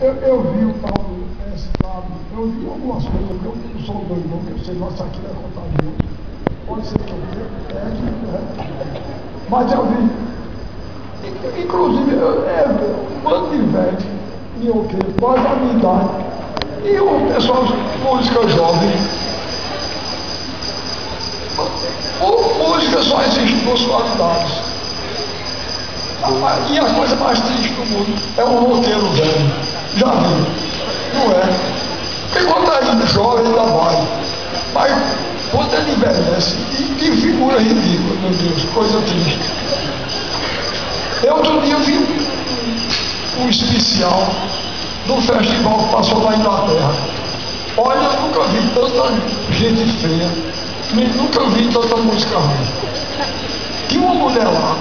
Eu vi o tal do SW, eu vi algumas coisas, eu não sou doido, não, porque eu sei, nossa, aquilo é contagioso. Pode ser que eu tenha, mas eu vi. Inclusive, um bando de velho, e o quê? Quase a minha idade. E o pessoal de música jovem. Música só existe duas qualidades. E a coisa mais triste do mundo é um roqueiro velho. Já viu? Não é? Porque quando ainda jovem ainda vai. Mas quando ele envelhece, que figura ridícula, meu Deus, coisa triste. Eu outro dia vi um especial do festival que passou na Inglaterra. Olha, eu nunca vi tanta gente feia, nunca vi tanta música ruim. Tinha uma mulher lá.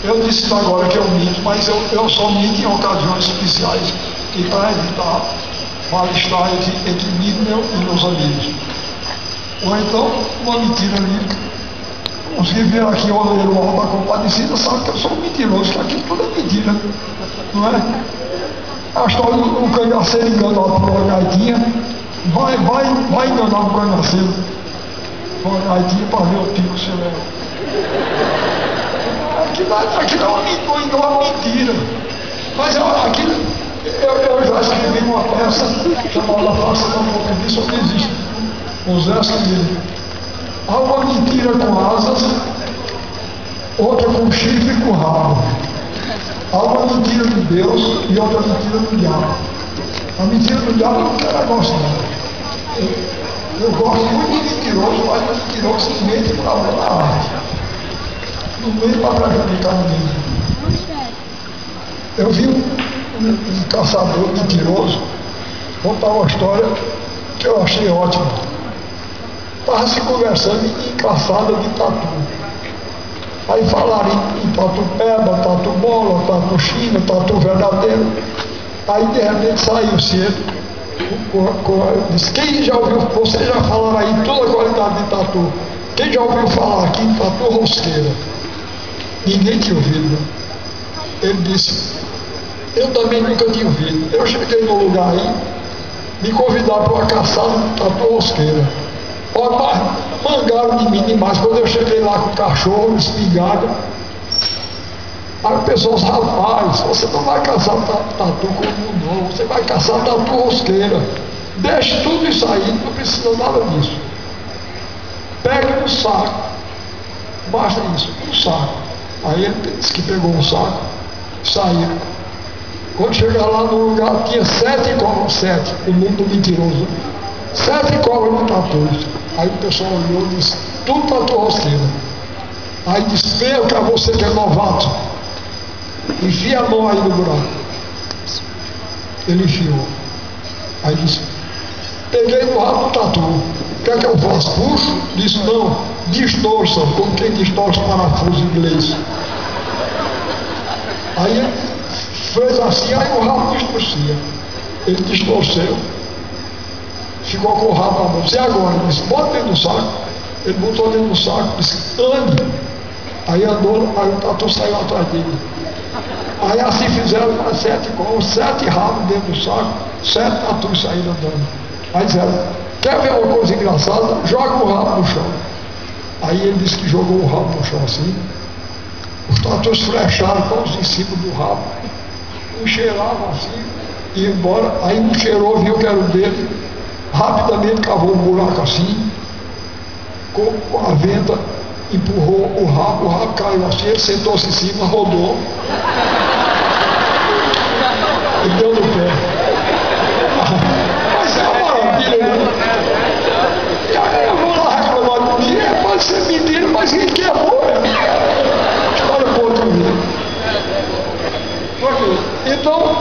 Eu disse agora que eu minto, mas eu só minto em ocasiões especiais e para evitar mal-estar entre mim e meus amigos. Ou então, uma mentira ali. Os que vieram aqui ao Oleiro Alto da Compadecida sabem que eu sou um mentiroso, que aqui tudo é mentira, não é? A história do cangaceiro enganado por uma gaitinha, vai enganar o cangaceiro por uma gaitinha para ver o pico se leva. Aquilo é uma mentira. Mas aquilo, eu já escrevi uma peça chamada Farsa da Apocalipse, onde existe os versos dele. Há uma mentira com asas, outra com chifre e com rabo. Há uma mentira de Deus e outra mentira do diabo. A mentira do diabo eu não quero negócio, não. Eu gosto muito de mentiroso, mas mentiroso que mente para a arte. No meio para prejudicar ninguém. Eu vi um caçador mentiroso contar uma história que eu achei ótima. Estava se conversando em caçada de tatu. Aí falaram em tatu peba, tatu bola, tatu china, tatu verdadeiro. Aí de repente saiu-se ele. Disse, quem já ouviu, vocês já falaram aí toda a qualidade de tatu. Quem já ouviu falar aqui em tatu rosqueira? Ninguém tinha ouvido. Ele disse, eu também nunca tinha ouvido. Eu cheguei no lugar aí, me convidaram para uma caçada de tatu rosqueira. Olha, mangaram de mim demais. Quando eu cheguei lá com o cachorro, espingarda, aí o pessoal disse, rapaz, você não vai caçar tatu comum não, você vai caçar tatu rosqueira. Deixe tudo isso aí, não precisa nada disso. Pegue um saco, basta isso, um saco. Aí ele disse que pegou um saco, saiu. Quando chegar lá no lugar, tinha 7 cobras, 7, o mundo mentiroso. 7 cobras no tatu. Aí o pessoal olhou e disse, tudo tatu rosqueira. Aí disse, venha cá você que é novato, enfia a mão aí no buraco. Ele enfiou. Aí disse, peguei no rabo do tatu. Quer que eu faça? Puxo? Disse, não, distorça, como quem distorce parafuso inglês. Aí ele fez assim, aí o rabo distorcia. Ele distorceu, ficou com o rabo na mão. E agora? Ele disse, bota dentro do saco. Ele botou dentro do saco, disse, ande. Aí andou, aí o tatu saiu atrás dele. Aí assim fizeram 7 com 7 rabos dentro do saco, 7 tatus saíram andando. Aí disseram, quer ver uma coisa engraçada? Joga o rabo no chão. Aí ele disse que jogou o rabo no chão assim. Os tatus flecharam todos em cima do rabo. Um cheirava assim, ia embora. Aí um cheirou, viu que era o dele. Rapidamente cavou um buraco assim. Com a venta, empurrou o rabo caiu assim, ele sentou-se em cima, rodou. E deu no pé. Mas é uma maravilha, né? E aí eu vou lá reclamar de mim, pode ser mentira, mas quem quer boa? História para outro dia. Então,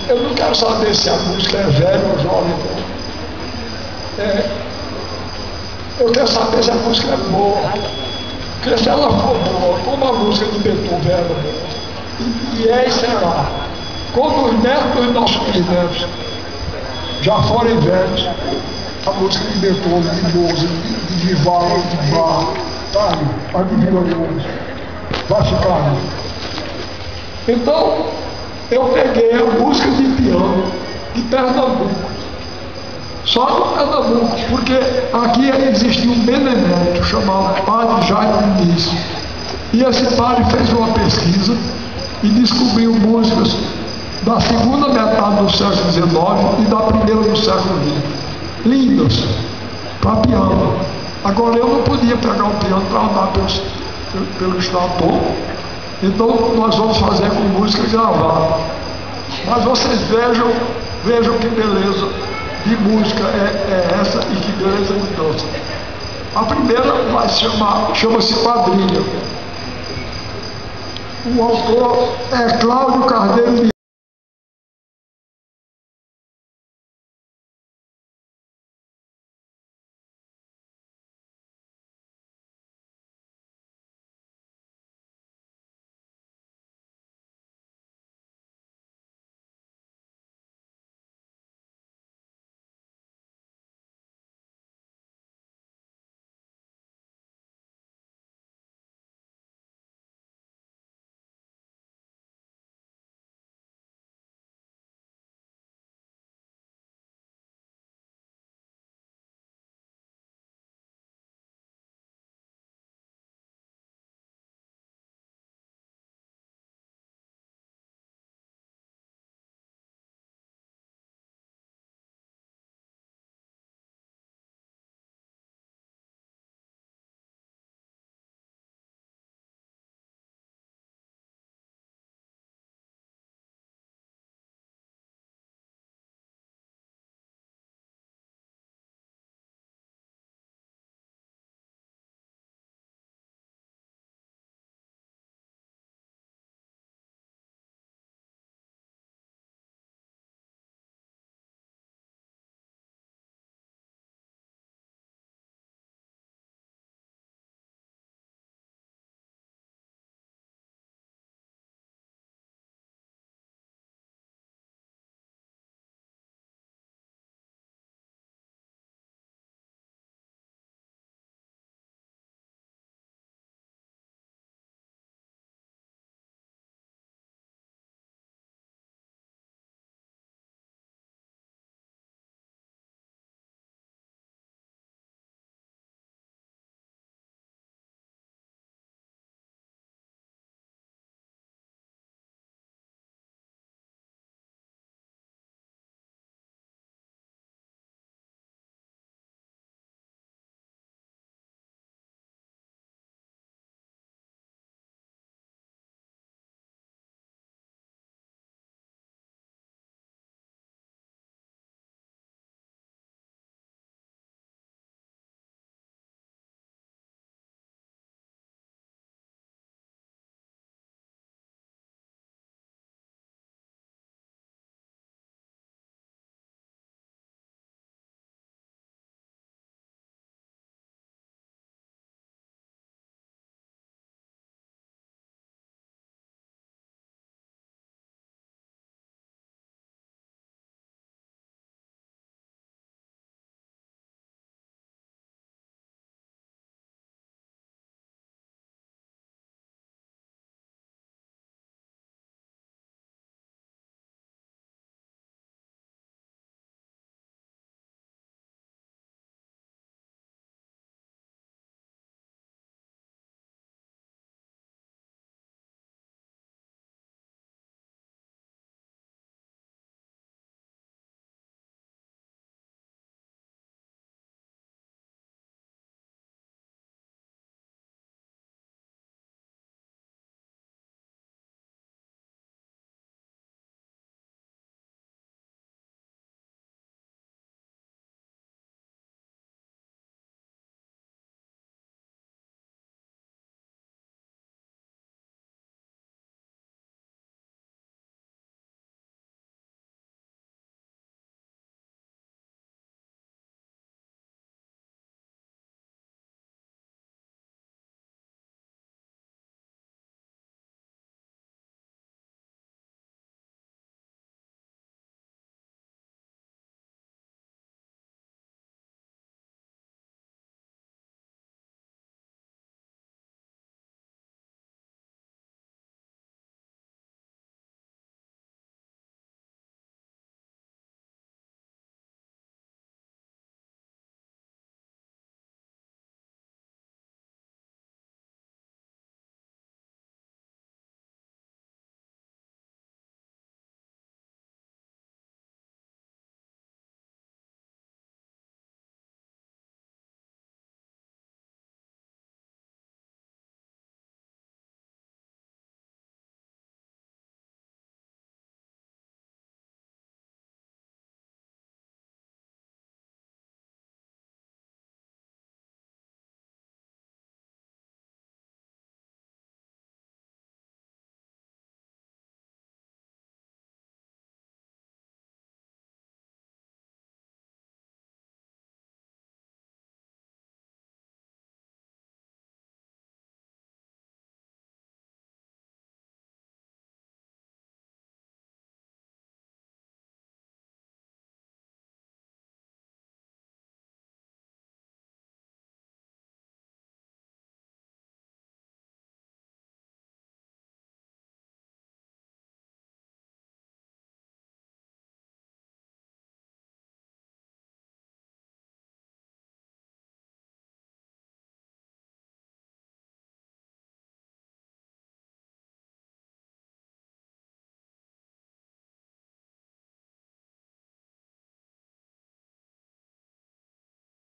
eu não quero saber se a música é velha ou jovem. Eu quero saber se a música é boa. Porque se ela for boa, como a música de Beethoven era boa, e é e será, quando os netos dos nossos bisnetos já forem velhos, a música de Beethoven, de Mozart, de Vivaldi, de Bach, tá aí, a de violões. vai ficar aí. Então, eu peguei a música de piano de Pernambuco. Só do Pernambuco, porque aqui existia um benemérito chamado Padre Jaime Diniz. E esse padre fez uma pesquisa e descobriu músicas da segunda metade do século XIX e da primeira do século XX. Lindas, para piano. Agora eu não podia pegar o piano para andar pelo estado todo. Então nós vamos fazer com música gravada. Mas vocês vejam que beleza de música é essa e que beleza de dança. A primeira vai chama-se Quadrilha. O autor é Cláudio Carneiro.